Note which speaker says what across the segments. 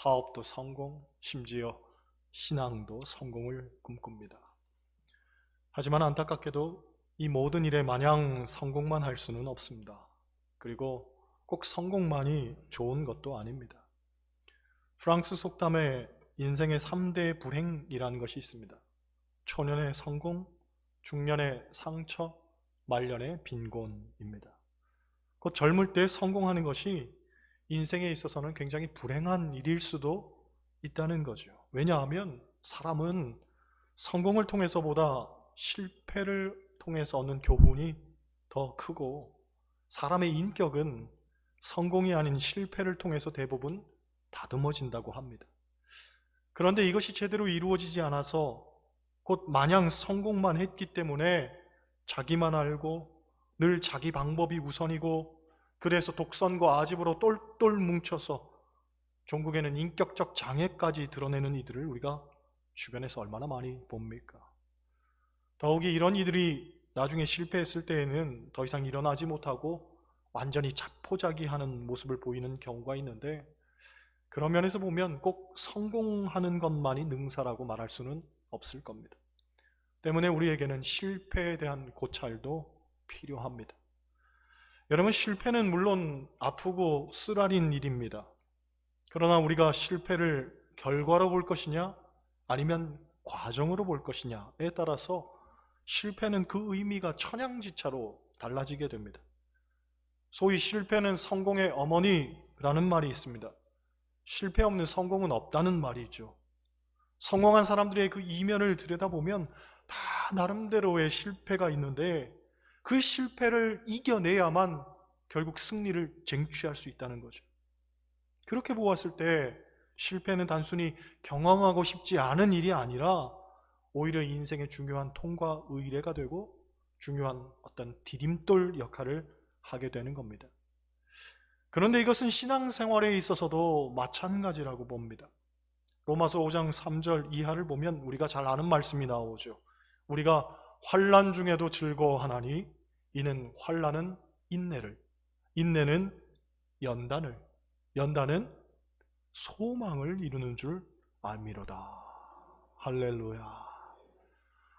Speaker 1: 사업도 성공, 심지어 신앙도 성공을 꿈꿉니다. 하지만 안타깝게도 이 모든 일에 마냥 성공만 할 수는 없습니다. 그리고 꼭 성공만이 좋은 것도 아닙니다. 프랑스 속담에 인생의 3대 불행이라는 것이 있습니다. 초년의 성공, 중년의 상처, 말년의 빈곤입니다. 곧 젊을 때 성공하는 것이 인생에 있어서는 굉장히 불행한 일일 수도 있다는 거죠. 왜냐하면 사람은 성공을 통해서보다 실패를 통해서 얻는 교훈이 더 크고, 사람의 인격은 성공이 아닌 실패를 통해서 대부분 다듬어진다고 합니다. 그런데 이것이 제대로 이루어지지 않아서 곧 마냥 성공만 했기 때문에 자기만 알고 늘 자기 방법이 우선이고, 그래서 독선과 아집으로 똘똘 뭉쳐서 종국에는 인격적 장애까지 드러내는 이들을 우리가 주변에서 얼마나 많이 봅니까? 더욱이 이런 이들이 나중에 실패했을 때에는 더 이상 일어나지 못하고 완전히 자포자기하는 모습을 보이는 경우가 있는데, 그런 면에서 보면 꼭 성공하는 것만이 능사라고 말할 수는 없을 겁니다. 때문에 우리에게는 실패에 대한 고찰도 필요합니다. 여러분, 실패는 물론 아프고 쓰라린 일입니다. 그러나 우리가 실패를 결과로 볼 것이냐 아니면 과정으로 볼 것이냐에 따라서 실패는 그 의미가 천양지차로 달라지게 됩니다. 소위 실패는 성공의 어머니라는 말이 있습니다. 실패 없는 성공은 없다는 말이죠. 성공한 사람들의 그 이면을 들여다보면 다 나름대로의 실패가 있는데, 그 실패를 이겨내야만 결국 승리를 쟁취할 수 있다는 거죠. 그렇게 보았을 때 실패는 단순히 경험하고 싶지 않은 일이 아니라 오히려 인생의 중요한 통과 의례가 되고 중요한 어떤 디딤돌 역할을 하게 되는 겁니다. 그런데 이것은 신앙생활에 있어서도 마찬가지라고 봅니다. 로마서 5장 3절 이하를 보면 우리가 잘 아는 말씀이 나오죠. 우리가 환난 중에도 즐거워하나니 이는 환난은 인내를, 인내는 연단을, 연단은 소망을 이루는 줄 알미로다. 할렐루야.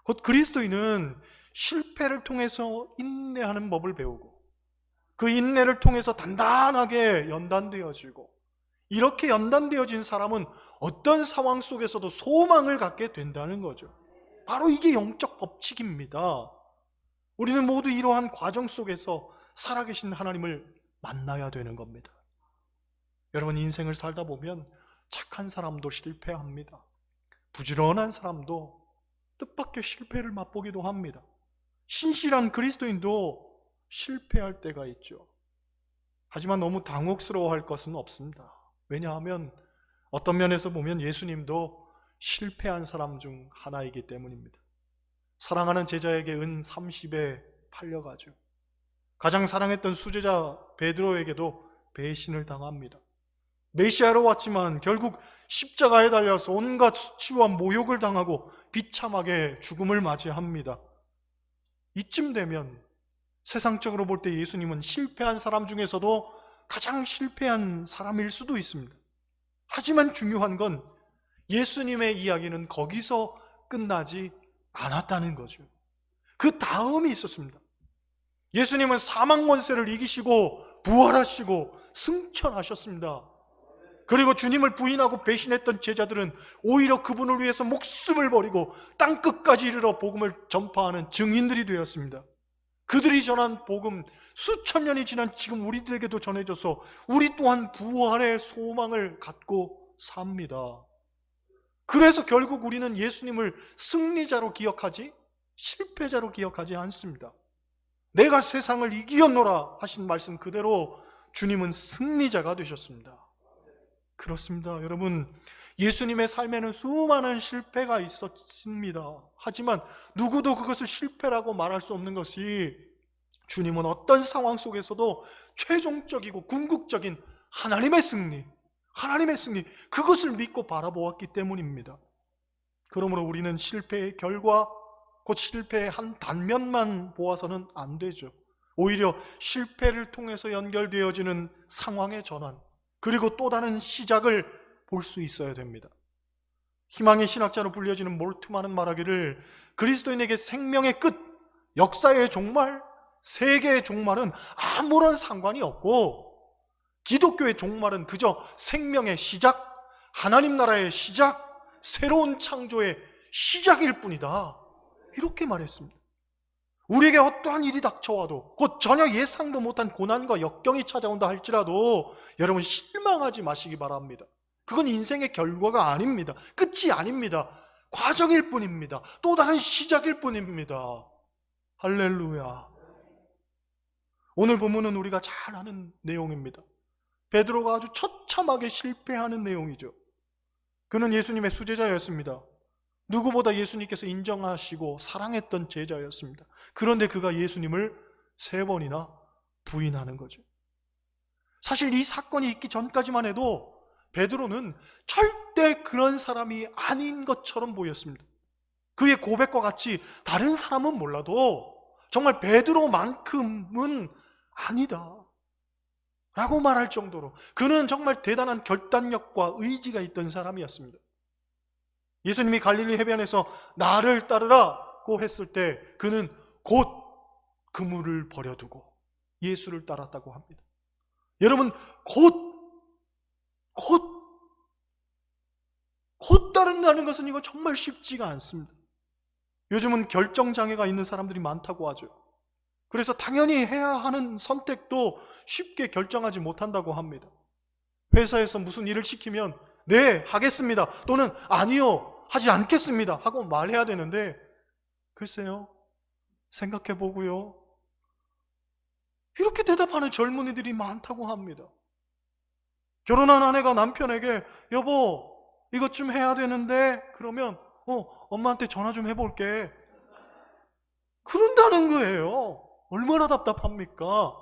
Speaker 1: 곧 그리스도인은 실패를 통해서 인내하는 법을 배우고, 그 인내를 통해서 단단하게 연단되어지고, 이렇게 연단되어진 사람은 어떤 상황 속에서도 소망을 갖게 된다는 거죠. 바로 이게 영적 법칙입니다. 우리는 모두 이러한 과정 속에서 살아계신 하나님을 만나야 되는 겁니다. 여러분, 인생을 살다 보면 착한 사람도 실패합니다. 부지런한 사람도 뜻밖의 실패를 맛보기도 합니다. 신실한 그리스도인도 실패할 때가 있죠. 하지만 너무 당혹스러워할 것은 없습니다. 왜냐하면 어떤 면에서 보면 예수님도 실패한 사람 중 하나이기 때문입니다. 사랑하는 제자에게 은 30에 팔려가죠. 가장 사랑했던 수제자 베드로에게도 배신을 당합니다. 메시아로 왔지만 결국 십자가에 달려서 온갖 수치와 모욕을 당하고 비참하게 죽음을 맞이합니다. 이쯤 되면 세상적으로 볼 때 예수님은 실패한 사람 중에서도 가장 실패한 사람일 수도 있습니다. 하지만 중요한 건 예수님의 이야기는 거기서 끝나지 않았다는 거죠. 그 다음이 있었습니다. 예수님은 사망 권세를 이기시고 부활하시고 승천하셨습니다. 그리고 주님을 부인하고 배신했던 제자들은 오히려 그분을 위해서 목숨을 버리고 땅끝까지 이르러 복음을 전파하는 증인들이 되었습니다. 그들이 전한 복음 수천 년이 지난 지금 우리들에게도 전해져서 우리 또한 부활의 소망을 갖고 삽니다. 그래서 결국 우리는 예수님을 승리자로 기억하지 실패자로 기억하지 않습니다. 내가 세상을 이기었노라 하신 말씀 그대로 주님은 승리자가 되셨습니다. 그렇습니다. 여러분, 예수님의 삶에는 수많은 실패가 있었습니다. 하지만 누구도 그것을 실패라고 말할 수 없는 것이, 주님은 어떤 상황 속에서도 최종적이고 궁극적인 하나님의 승리, 그것을 믿고 바라보았기 때문입니다. 그러므로 우리는 실패의 결과, 곧 실패의 한 단면만 보아서는 안 되죠. 오히려 실패를 통해서 연결되어지는 상황의 전환, 그리고 또 다른 시작을 볼 수 있어야 됩니다. 희망의 신학자로 불려지는 몰트만은 말하기를 그리스도인에게 생명의 끝, 역사의 종말, 세계의 종말은 아무런 상관이 없고 기독교의 종말은 그저 생명의 시작, 하나님 나라의 시작, 새로운 창조의 시작일 뿐이다. 이렇게 말했습니다. 우리에게 어떠한 일이 닥쳐와도 곧 전혀 예상도 못한 고난과 역경이 찾아온다 할지라도 여러분 실망하지 마시기 바랍니다. 그건 인생의 결과가 아닙니다. 끝이 아닙니다. 과정일 뿐입니다. 또 다른 시작일 뿐입니다. 할렐루야. 오늘 본문은 우리가 잘 아는 내용입니다. 베드로가 아주 처참하게 실패하는 내용이죠. 그는 예수님의 수제자였습니다. 누구보다 예수님께서 인정하시고 사랑했던 제자였습니다. 그런데 그가 예수님을 3번이나 부인하는 거죠. 사실 이 사건이 있기 전까지만 해도 베드로는 절대 그런 사람이 아닌 것처럼 보였습니다. 그의 고백과 같이 다른 사람은 몰라도 정말 베드로만큼은 아니다 라고 말할 정도로 그는 정말 대단한 결단력과 의지가 있던 사람이었습니다. 예수님이 갈릴리 해변에서 나를 따르라고 했을 때 그는 곧 그물을 버려두고 예수를 따랐다고 합니다. 여러분 곧 따른다는 것은 이거 정말 쉽지가 않습니다. 요즘은 결정장애가 있는 사람들이 많다고 하죠. 그래서 당연히 해야 하는 선택도 쉽게 결정하지 못한다고 합니다. 회사에서 무슨 일을 시키면 네, 하겠습니다 또는 아니요, 하지 않겠습니다 하고 말해야 되는데 글쎄요, 생각해 보고요, 이렇게 대답하는 젊은이들이 많다고 합니다. 결혼한 아내가 남편에게 여보 이것 좀 해야 되는데 그러면 엄마한테 전화 좀 해볼게 그런다는 거예요. 얼마나 답답합니까?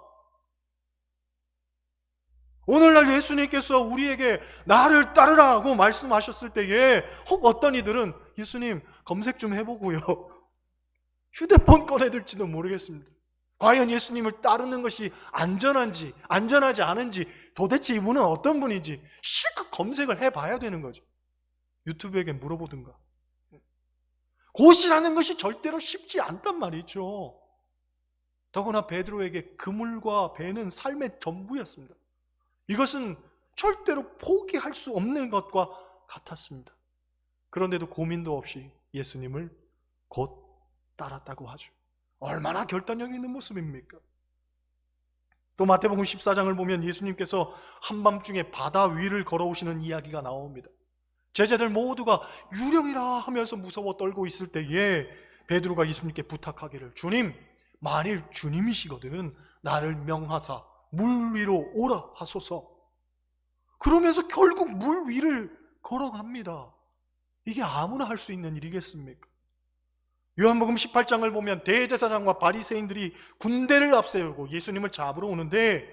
Speaker 1: 오늘날 예수님께서 우리에게 나를 따르라고 말씀하셨을 때에 혹 어떤 이들은 예수님 검색 좀 해보고요 휴대폰 꺼내들지도 모르겠습니다. 과연 예수님을 따르는 것이 안전한지 안전하지 않은지 도대체 이분은 어떤 분인지 실컷 검색을 해봐야 되는 거죠. 유튜브에게 물어보든가. 곧이라는 것이 절대로 쉽지 않단 말이죠. 더구나 베드로에게 그물과 배는 삶의 전부였습니다. 이것은 절대로 포기할 수 없는 것과 같았습니다. 그런데도 고민도 없이 예수님을 곧 따랐다고 하죠. 얼마나 결단력 있는 모습입니까? 또 마태복음 14장을 보면 예수님께서 한밤중에 바다 위를 걸어오시는 이야기가 나옵니다. 제자들 모두가 유령이라 하면서 무서워 떨고 있을 때에 베드로가 예수님께 부탁하기를 주님, 만일 주님이시거든 나를 명하사 물 위로 오라 하소서. 그러면서 결국 물 위를 걸어갑니다. 이게 아무나 할 수 있는 일이겠습니까? 요한복음 18장을 보면 대제사장과 바리새인들이 군대를 앞세우고 예수님을 잡으러 오는데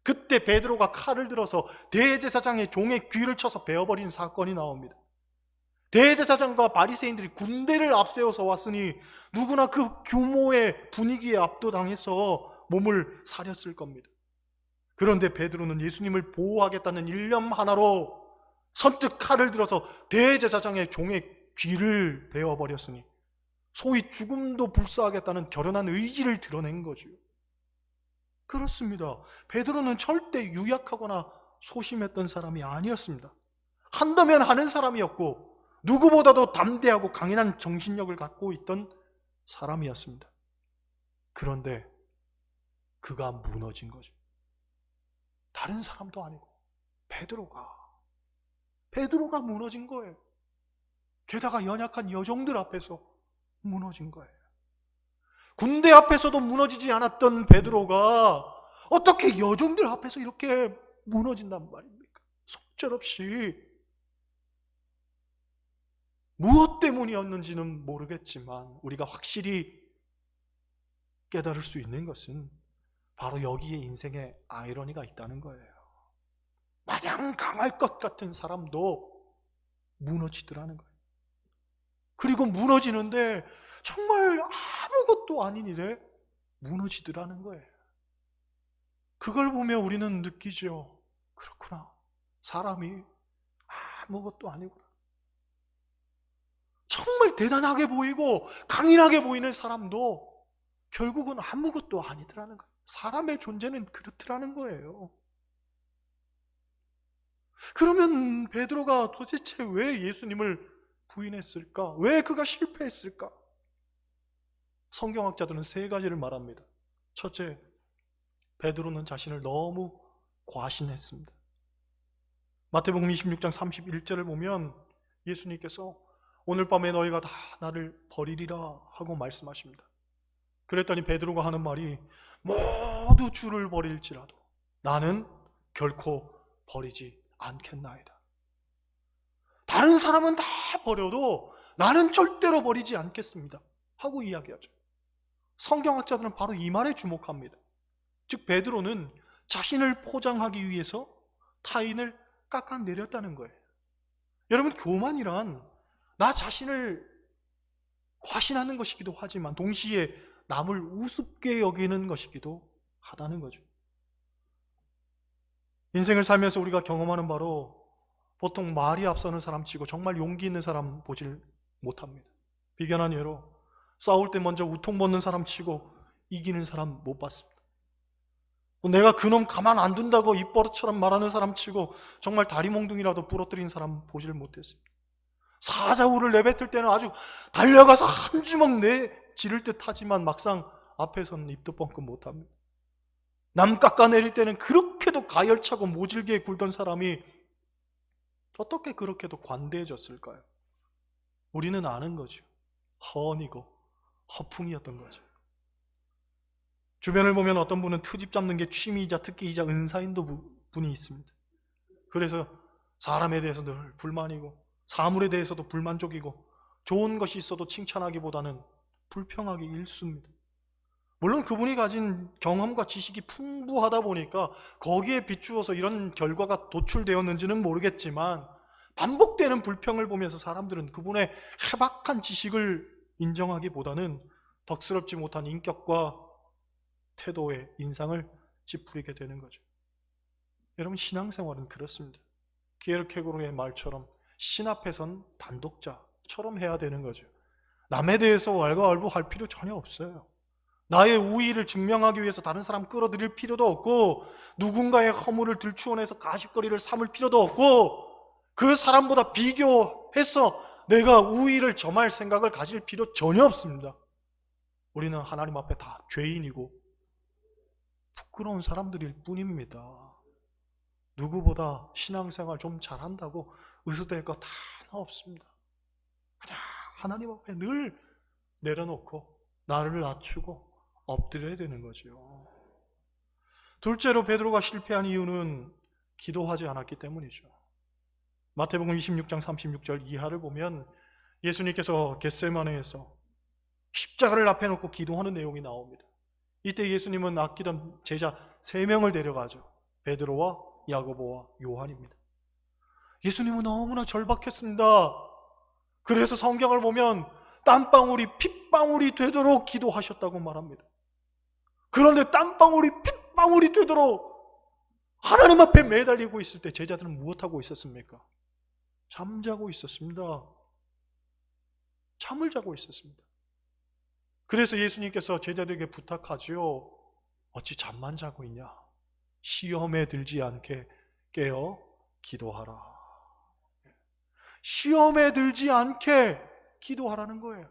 Speaker 1: 그때 베드로가 칼을 들어서 대제사장의 종의 귀를 쳐서 베어버린 사건이 나옵니다. 대제사장과 바리새인들이 군대를 앞세워서 왔으니 누구나 그 규모의 분위기에 압도당해서 몸을 사렸을 겁니다. 그런데 베드로는 예수님을 보호하겠다는 일념 하나로 선뜻 칼을 들어서 대제사장의 종의 귀를 베어버렸으니 소위 죽음도 불사하겠다는 결연한 의지를 드러낸 거죠. 그렇습니다. 베드로는 절대 유약하거나 소심했던 사람이 아니었습니다. 한다면 하는 사람이었고 누구보다도 담대하고 강인한 정신력을 갖고 있던 사람이었습니다. 그런데 그가 무너진 거죠. 다른 사람도 아니고 베드로가 무너진 거예요. 게다가 연약한 여종들 앞에서 무너진 거예요. 군대 앞에서도 무너지지 않았던 베드로가 어떻게 여종들 앞에서 이렇게 무너진단 말입니까? 속절없이. 무엇 때문이었는지는 모르겠지만 우리가 확실히 깨달을 수 있는 것은 바로 여기에 인생의 아이러니가 있다는 거예요. 마냥 강할 것 같은 사람도 무너지더라는 거예요. 그리고 무너지는데 정말 아무것도 아닌 일에 무너지더라는 거예요. 그걸 보며 우리는 느끼죠. 그렇구나. 사람이 아무것도 아니구나. 정말 대단하게 보이고 강인하게 보이는 사람도 결국은 아무것도 아니더라는 거예요. 사람의 존재는 그렇더라는 거예요. 그러면 베드로가 도대체 왜 예수님을 부인했을까? 왜 그가 실패했을까? 성경학자들은 세 가지를 말합니다. 첫째, 베드로는 자신을 너무 과신했습니다. 마태복음 26장 31절을 보면 예수님께서 오늘 밤에 너희가 다 나를 버리리라 하고 말씀하십니다. 그랬더니 베드로가 하는 말이 모두 주를 버릴지라도 나는 결코 버리지 않겠나이다. 다른 사람은 다 버려도 나는 절대로 버리지 않겠습니다 하고 이야기하죠. 성경학자들은 바로 이 말에 주목합니다. 즉 베드로는 자신을 포장하기 위해서 타인을 깎아내렸다는 거예요. 여러분, 교만이란 나 자신을 과신하는 것이기도 하지만 동시에 남을 우습게 여기는 것이기도 하다는 거죠. 인생을 살면서 우리가 경험하는 바로 보통 말이 앞서는 사람 치고 정말 용기 있는 사람 보질 못합니다. 비견한 예로 싸울 때 먼저 우통 벗는 사람 치고 이기는 사람 못 봤습니다. 내가 그놈 가만 안 둔다고 입버릇처럼 말하는 사람 치고 정말 다리 몽둥이라도 부러뜨린 사람 보질 못했습니다. 사자우를 내뱉을 때는 아주 달려가서 한 주먹 지를 듯 하지만 막상 앞에서는 입도 뻥끗 못합니다. 남 깎아내릴 때는 그렇게도 가열차고 모질게 굴던 사람이 어떻게 그렇게도 관대해졌을까요? 우리는 아는 거죠. 허언이고 허풍이었던 거죠. 주변을 보면 어떤 분은 트집 잡는 게 취미이자 특기이자 은사인 분이 있습니다. 그래서 사람에 대해서 늘 불만이고 사물에 대해서도 불만족이고 좋은 것이 있어도 칭찬하기보다는 불평하기 일쑤입니다. 물론 그분이 가진 경험과 지식이 풍부하다 보니까 거기에 비추어서 이런 결과가 도출되었는지는 모르겠지만 반복되는 불평을 보면서 사람들은 그분의 해박한 지식을 인정하기보다는 덕스럽지 못한 인격과 태도의 인상을 찌푸리게 되는 거죠. 여러분, 신앙생활은 그렇습니다. 키에르케고르의 말처럼 신 앞에선 단독자처럼 해야 되는 거죠. 남에 대해서 왈가왈부할 필요 전혀 없어요. 나의 우위를 증명하기 위해서 다른 사람 끌어들일 필요도 없고 누군가의 허물을 들추어내서 가십거리를 삼을 필요도 없고 그 사람보다 비교해서 내가 우위를 점할 생각을 가질 필요 전혀 없습니다. 우리는 하나님 앞에 다 죄인이고 부끄러운 사람들일 뿐입니다. 누구보다 신앙생활 좀 잘한다고 의수될 것 하나 없습니다. 그냥 하나님 앞에 늘 내려놓고 나를 낮추고 엎드려야 되는 거죠. 둘째로 베드로가 실패한 이유는 기도하지 않았기 때문이죠. 마태복음 26장 36절 이하를 보면 예수님께서 겟세마네에서 십자가를 앞에 놓고 기도하는 내용이 나옵니다. 이때 예수님은 아끼던 제자 3명을 데려가죠. 베드로와 야고보와 요한입니다. 예수님은 너무나 절박했습니다. 그래서 성경을 보면 땀방울이 핏방울이 되도록 기도하셨다고 말합니다. 그런데 땀방울이 핏방울이 되도록 하나님 앞에 매달리고 있을 때 제자들은 무엇하고 있었습니까? 잠자고 있었습니다. 잠을 자고 있었습니다. 그래서 예수님께서 제자들에게 부탁하지요. 어찌 잠만 자고 있냐? 시험에 들지 않게 깨어 기도하라. 시험에 들지 않게 기도하라는 거예요.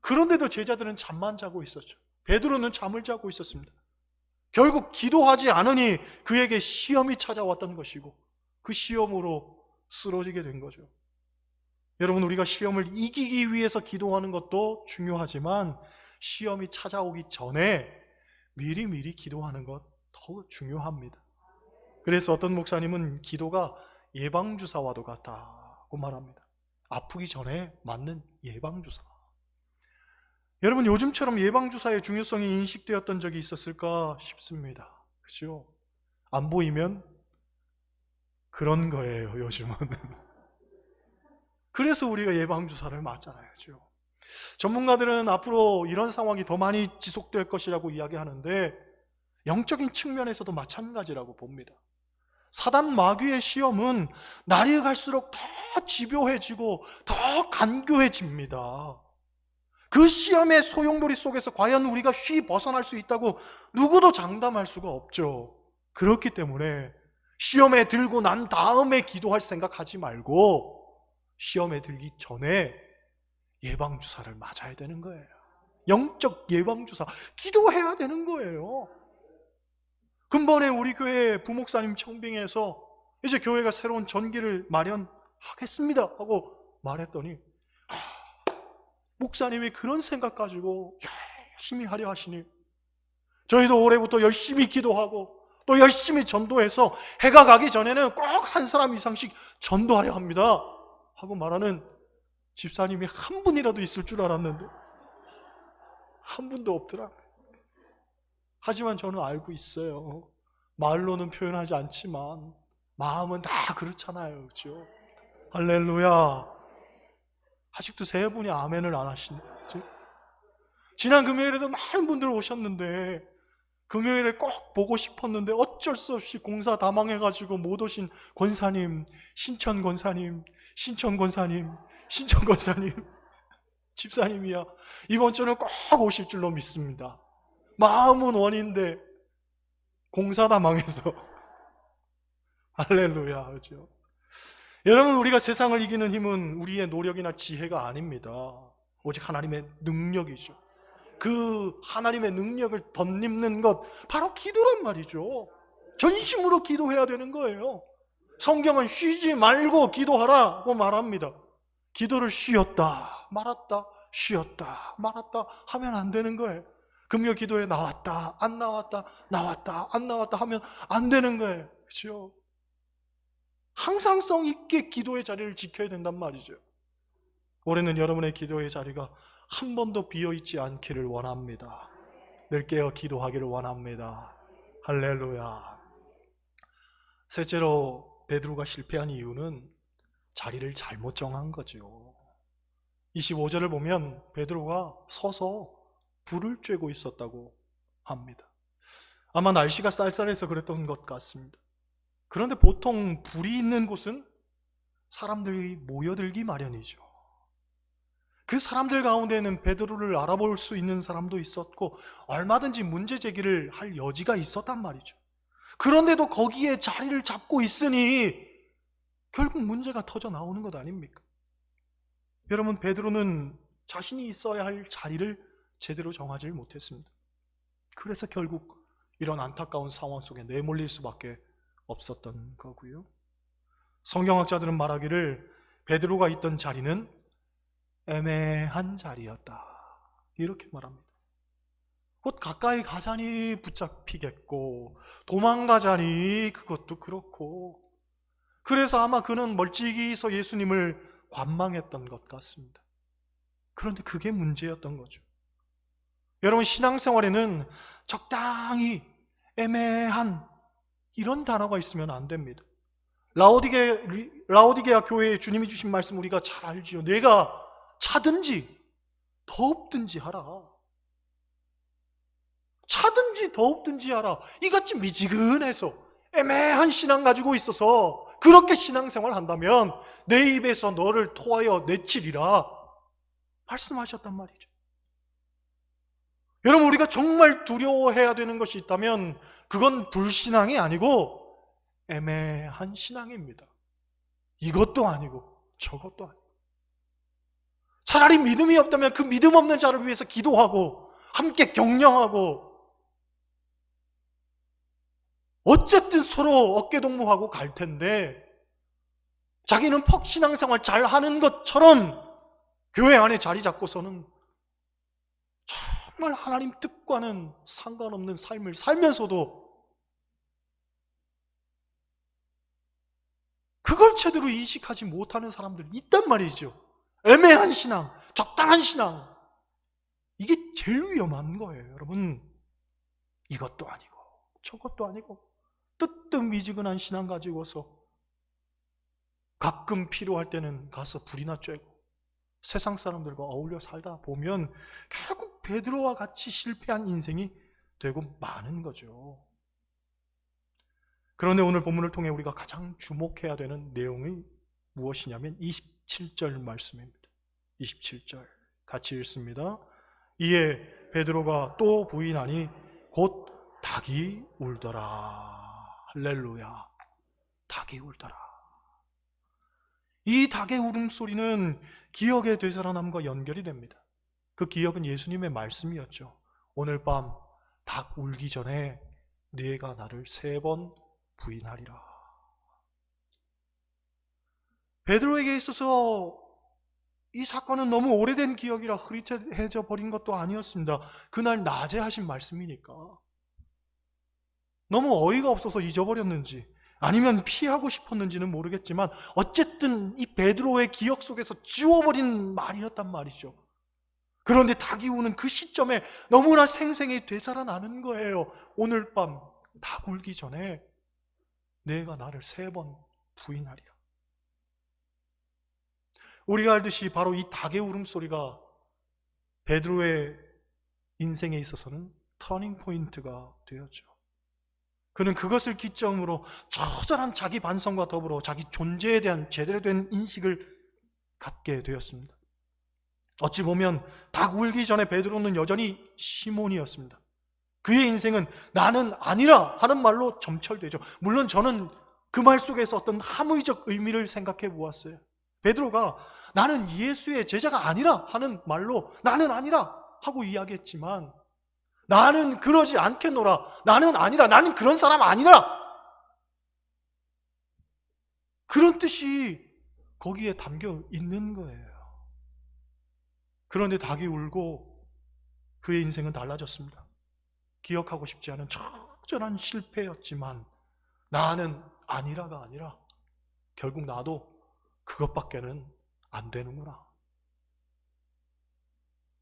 Speaker 1: 그런데도 제자들은 잠만 자고 있었죠. 베드로는 잠을 자고 있었습니다. 결국 기도하지 않으니 그에게 시험이 찾아왔던 것이고 그 시험으로 쓰러지게 된 거죠. 여러분, 우리가 시험을 이기기 위해서 기도하는 것도 중요하지만 시험이 찾아오기 전에 미리미리 기도하는 것 더 중요합니다. 그래서 어떤 목사님은 기도가 예방주사와도 같다고 말합니다. 아프기 전에 맞는 예방주사. 여러분, 요즘처럼 예방주사의 중요성이 인식되었던 적이 있었을까 싶습니다. 그렇죠? 안 보이면 그런 거예요, 요즘은. 그래서 우리가 예방주사를 맞잖아요. 전문가들은 앞으로 이런 상황이 더 많이 지속될 것이라고 이야기하는데 영적인 측면에서도 마찬가지라고 봅니다. 사단 마귀의 시험은 날이 갈수록 더 집요해지고 더 간교해집니다. 그 시험의 소용돌이 속에서 과연 우리가 쉬 벗어날 수 있다고 누구도 장담할 수가 없죠. 그렇기 때문에 시험에 들고 난 다음에 기도할 생각하지 말고 시험에 들기 전에 예방주사를 맞아야 되는 거예요. 영적 예방주사, 기도해야 되는 거예요. 근본에 우리 교회 부목사님 청빙해서 이제 교회가 새로운 전기를 마련하겠습니다 하고 말했더니 목사님이 그런 생각 가지고 열심히 하려 하시니 저희도 올해부터 열심히 기도하고 또 열심히 전도해서 해가 가기 전에는 꼭 한 사람 이상씩 전도하려 합니다 하고 말하는 집사님이 한 분이라도 있을 줄 알았는데 한 분도 없더라고요. 하지만 저는 알고 있어요. 말로는 표현하지 않지만 마음은 다 그렇잖아요. 그렇죠? 할렐루야. 아직도 세 분이 아멘을 안 하시네. 그렇죠? 지난 금요일에도 많은 분들 오셨는데 금요일에 꼭 보고 싶었는데 어쩔 수 없이 공사 다 망해가지고 못 오신 권사님, 신천 권사님, 집사님이야. 이번 주는 꼭 오실 줄로 믿습니다. 마음은 원인데 공사 다 망해서 할렐루야. 그렇죠? 여러분, 우리가 세상을 이기는 힘은 우리의 노력이나 지혜가 아닙니다. 오직 하나님의 능력이죠. 그 하나님의 능력을 덧입는 것 바로 기도란 말이죠. 전심으로 기도해야 되는 거예요. 성경은 쉬지 말고 기도하라고 말합니다. 기도를 쉬었다 말았다 쉬었다 말았다 하면 안 되는 거예요. 금요 기도에 나왔다 안 나왔다 나왔다 안 나왔다 하면 안 되는 거예요. 그렇죠? 항상성 있게 기도의 자리를 지켜야 된단 말이죠. 올해는 여러분의 기도의 자리가 한 번도 비어있지 않기를 원합니다. 늘 깨어 기도하기를 원합니다. 할렐루야. 셋째로 베드로가 실패한 이유는 자리를 잘못 정한 거죠. 25절을 보면 베드로가 서서 불을 쬐고 있었다고 합니다. 아마 날씨가 쌀쌀해서 그랬던 것 같습니다. 그런데 보통 불이 있는 곳은 사람들이 모여들기 마련이죠. 그 사람들 가운데는 베드로를 알아볼 수 있는 사람도 있었고 얼마든지 문제 제기를 할 여지가 있었단 말이죠. 그런데도 거기에 자리를 잡고 있으니 결국 문제가 터져 나오는 것 아닙니까? 여러분, 베드로는 자신이 있어야 할 자리를 제대로 정하지 못했습니다. 그래서 결국 이런 안타까운 상황 속에 내몰릴 수밖에 없었던 거고요. 성경학자들은 말하기를 베드로가 있던 자리는 애매한 자리였다 이렇게 말합니다. 곧 가까이 가자니 붙잡히겠고 도망가자니 그것도 그렇고, 그래서 아마 그는 멀찍이서 예수님을 관망했던 것 같습니다. 그런데 그게 문제였던 거죠. 여러분, 신앙생활에는 적당히 애매한 이런 단어가 있으면 안 됩니다. 라오디게아 교회에 주님이 주신 말씀 우리가 잘 알지요. 내가 차든지 더웁든지 하라. 차든지 더웁든지 하라. 이같이 미지근해서 애매한 신앙 가지고 있어서 그렇게 신앙생활 한다면 내 입에서 너를 토하여 내치리라 말씀하셨단 말이죠. 여러분, 우리가 정말 두려워해야 되는 것이 있다면 그건 불신앙이 아니고 애매한 신앙입니다. 이것도 아니고 저것도 아니고. 차라리 믿음이 없다면 그 믿음 없는 자를 위해서 기도하고 함께 격려하고 어쨌든 서로 어깨동무하고 갈 텐데 자기는 퍽 신앙생활 잘하는 것처럼 교회 안에 자리 잡고서는 정말 하나님 뜻과는 상관없는 삶을 살면서도 그걸 제대로 인식하지 못하는 사람들이 있단 말이죠. 애매한 신앙, 적당한 신앙, 이게 제일 위험한 거예요. 여러분, 이것도 아니고 저것도 아니고 뜨뜻미지근한 신앙 가지고서 가끔 필요할 때는 가서 불이나 쬐고 세상 사람들과 어울려 살다 보면 결국 베드로와 같이 실패한 인생이 되고 마는 거죠. 그런데 오늘 본문을 통해 우리가 가장 주목해야 되는 내용이 무엇이냐면 27절 말씀입니다. 27절 같이 읽습니다. 이에 베드로가 또 부인하니 곧 닭이 울더라. 할렐루야. 닭이 울더라. 이 닭의 울음소리는 기억의 되살아남과 연결이 됩니다. 그 기억은 예수님의 말씀이었죠. 오늘 밤 닭 울기 전에 네가 나를 3번 부인하리라. 베드로에게 있어서 이 사건은 너무 오래된 기억이라 흐릿해져 버린 것도 아니었습니다. 그날 낮에 하신 말씀이니까. 너무 어이가 없어서 잊어버렸는지 아니면 피하고 싶었는지는 모르겠지만 어쨌든 이 베드로의 기억 속에서 지워버린 말이었단 말이죠. 그런데 닭이 우는 그 시점에 너무나 생생히 되살아나는 거예요. 오늘 밤 닭 울기 전에 내가 나를 3번 부인하리라. 우리가 알듯이 바로 이 닭의 울음소리가 베드로의 인생에 있어서는 터닝 포인트가 되었죠. 그는 그것을 기점으로 처절한 자기 반성과 더불어 자기 존재에 대한 제대로 된 인식을 갖게 되었습니다. 어찌 보면 닭 울기 전에 베드로는 여전히 시몬이었습니다. 그의 인생은 나는 아니라 하는 말로 점철되죠. 물론 저는 그 말 속에서 어떤 함의적 의미를 생각해 보았어요. 베드로가 나는 예수의 제자가 아니라 하는 말로 나는 아니라 하고 이야기했지만 나는 그러지 않겠노라. 나는 아니라. 나는 그런 사람 아니라. 그런 뜻이 거기에 담겨 있는 거예요. 그런데 닭이 울고 그의 인생은 달라졌습니다. 기억하고 싶지 않은 처절한 실패였지만 나는 아니라가 아니라 결국 나도 그것밖에는 안 되는구나.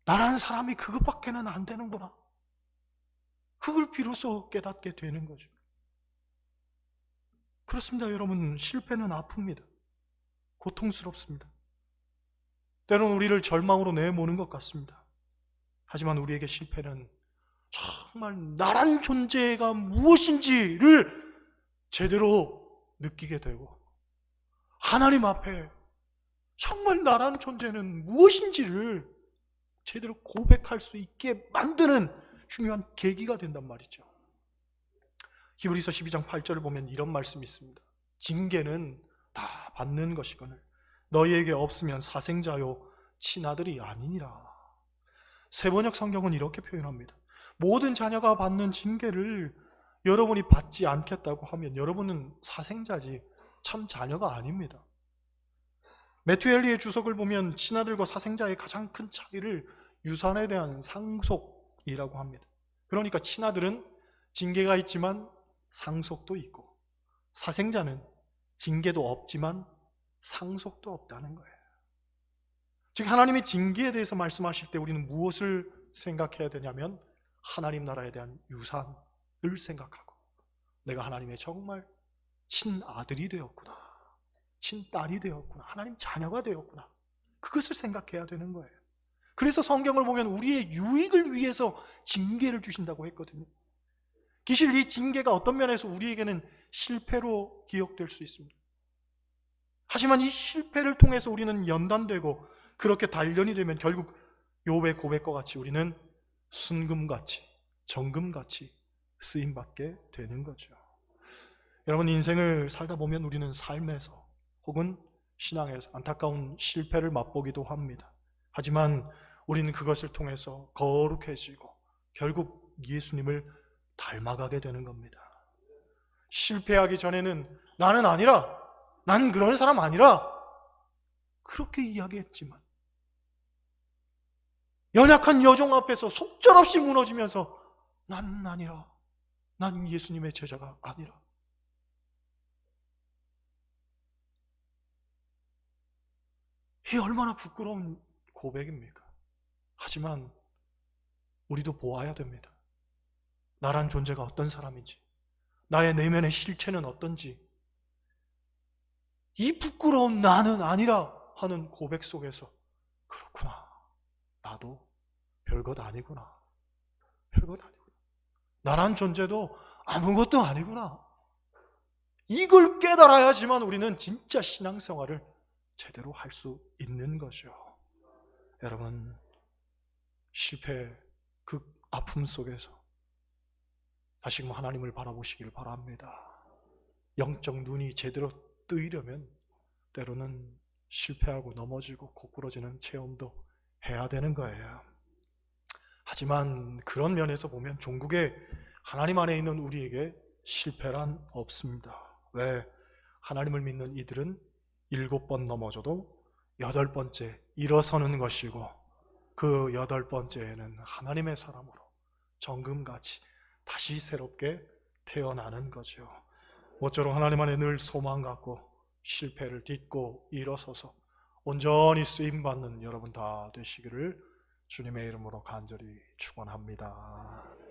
Speaker 1: 나라는 사람이 그것밖에는 안 되는구나. 그걸 비로소 깨닫게 되는 거죠. 그렇습니다, 여러분. 실패는 아픕니다. 고통스럽습니다. 때로는 우리를 절망으로 내모는 것 같습니다. 하지만 우리에게 실패는 정말 나란 존재가 무엇인지를 제대로 느끼게 되고 하나님 앞에 정말 나란 존재는 무엇인지를 제대로 고백할 수 있게 만드는 중요한 계기가 된단 말이죠. 히브리서 12장 8절을 보면 이런 말씀이 있습니다. 징계는 다 받는 것이거늘 너희에게 없으면 사생자요 친아들이 아니니라. 세번역 성경은 이렇게 표현합니다. 모든 자녀가 받는 징계를 여러분이 받지 않겠다고 하면 여러분은 사생자지 참 자녀가 아닙니다. 매튜 헨리의 주석을 보면 친아들과 사생자의 가장 큰 차이를 유산에 대한 상속이라고 합니다. 그러니까 친아들은 징계가 있지만 상속도 있고 사생자는 징계도 없지만 상속도 없다는 거예요. 즉 하나님의 징계에 대해서 말씀하실 때 우리는 무엇을 생각해야 되냐면 하나님 나라에 대한 유산을 생각하고 내가 하나님의 정말 친아들이 되었구나, 친딸이 되었구나, 하나님 자녀가 되었구나, 그것을 생각해야 되는 거예요. 그래서 성경을 보면 우리의 유익을 위해서 징계를 주신다고 했거든요. 사실 이 징계가 어떤 면에서 우리에게는 실패로 기억될 수 있습니다. 하지만 이 실패를 통해서 우리는 연단되고 그렇게 단련이 되면 결국 욥의 고백과 같이 우리는 순금같이 정금같이 쓰임받게 되는 거죠. 여러분, 인생을 살다 보면 우리는 삶에서 혹은 신앙에서 안타까운 실패를 맛보기도 합니다. 하지만 우리는 그것을 통해서 거룩해지고 결국 예수님을 닮아가게 되는 겁니다. 실패하기 전에는 나는 아니라, 나는 그런 사람 아니라 그렇게 이야기했지만 연약한 여종 앞에서 속절없이 무너지면서 나는 아니라, 난 예수님의 제자가 아니라. 이게 얼마나 부끄러운 고백입니까? 하지만 우리도 보아야 됩니다. 나란 존재가 어떤 사람인지, 나의 내면의 실체는 어떤지, 이 부끄러운 나는 아니라 하는 고백 속에서 그렇구나, 나도 별것 아니구나, 별것 아니구나, 나란 존재도 아무것도 아니구나, 이걸 깨달아야지만 우리는 진짜 신앙생활을 제대로 할 수 있는 거죠. 여러분, 실패, 그 아픔 속에서 다시금 하나님을 바라보시길 바랍니다. 영적 눈이 제대로 뜨이려면 때로는 실패하고 넘어지고 고꾸러지는 체험도 해야 되는 거예요. 하지만 그런 면에서 보면 종국에 하나님 안에 있는 우리에게 실패란 없습니다. 왜? 하나님을 믿는 이들은 7번 넘어져도 8번째 일어서는 것이고, 그 8번째에는 하나님의 사람으로 정금같이 다시 새롭게 태어나는 거죠. 모쪼록 하나님 안에 늘 소망 갖고 실패를 딛고 일어서서 온전히 쓰임받는 여러분 다 되시기를 주님의 이름으로 간절히 축원합니다.